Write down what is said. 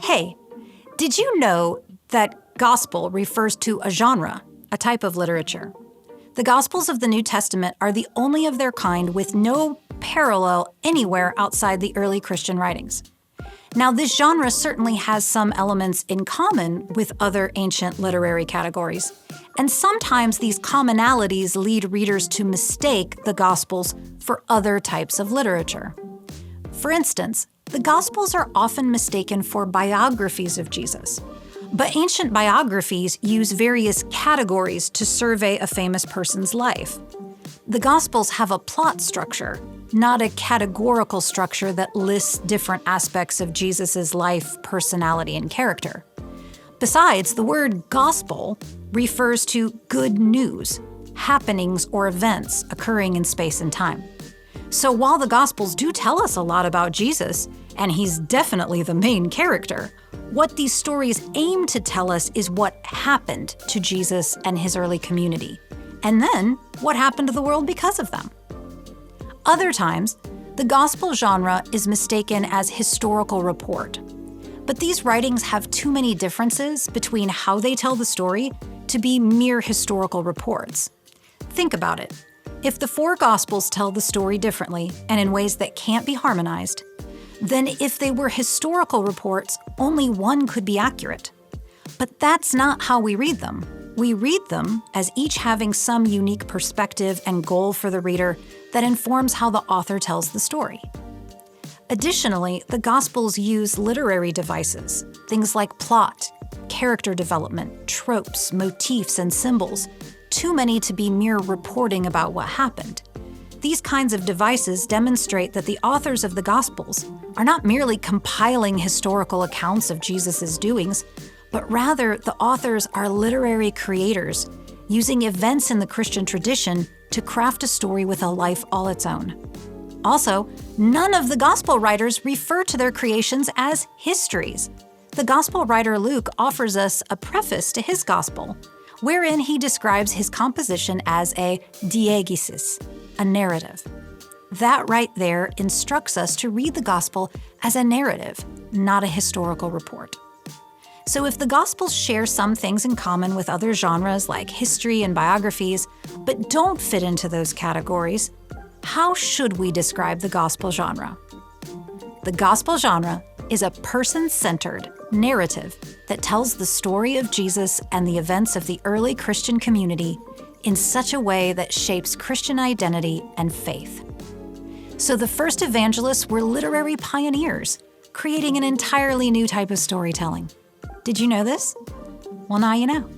Hey, did you know that gospel refers to a genre, a type of literature? The Gospels of the New Testament are the only of their kind with no parallel anywhere outside the early Christian writings. Now, this genre certainly has some elements in common with other ancient literary categories, and sometimes these commonalities lead readers to mistake the Gospels for other types of literature. For instance, the Gospels are often mistaken for biographies of Jesus. But ancient biographies use various categories to survey a famous person's life. The Gospels have a plot structure, not a categorical structure that lists different aspects of Jesus' life, personality, and character. Besides, the word gospel refers to good news, happenings or events occurring in space and time. So while the Gospels do tell us a lot about Jesus, and he's definitely the main character, what these stories aim to tell us is what happened to Jesus and his early community, and then what happened to the world because of them. Other times, the gospel genre is mistaken as historical report. But these writings have too many differences between how they tell the story to be mere historical reports. Think about it. If the four Gospels tell the story differently and in ways that can't be harmonized, then if they were historical reports, only one could be accurate. But that's not how we read them. We read them as each having some unique perspective and goal for the reader that informs how the author tells the story. Additionally, the Gospels use literary devices, things like plot, character development, tropes, motifs, and symbols, too many to be mere reporting about what happened. These kinds of devices demonstrate that the authors of the Gospels are not merely compiling historical accounts of Jesus' doings, but rather the authors are literary creators, using events in the Christian tradition to craft a story with a life all its own. Also, none of the Gospel writers refer to their creations as histories. The Gospel writer Luke offers us a preface to his Gospel, wherein he describes his composition as a diegesis, a narrative. That right there instructs us to read the Gospel as a narrative, not a historical report. So if the Gospels share some things in common with other genres like history and biographies, but don't fit into those categories, how should we describe the Gospel genre? The Gospel genre is a person-centered narrative that tells the story of Jesus and the events of the early Christian community in such a way that shapes Christian identity and faith. So the first evangelists were literary pioneers, creating an entirely new type of storytelling. Did you know this? Well, now you know.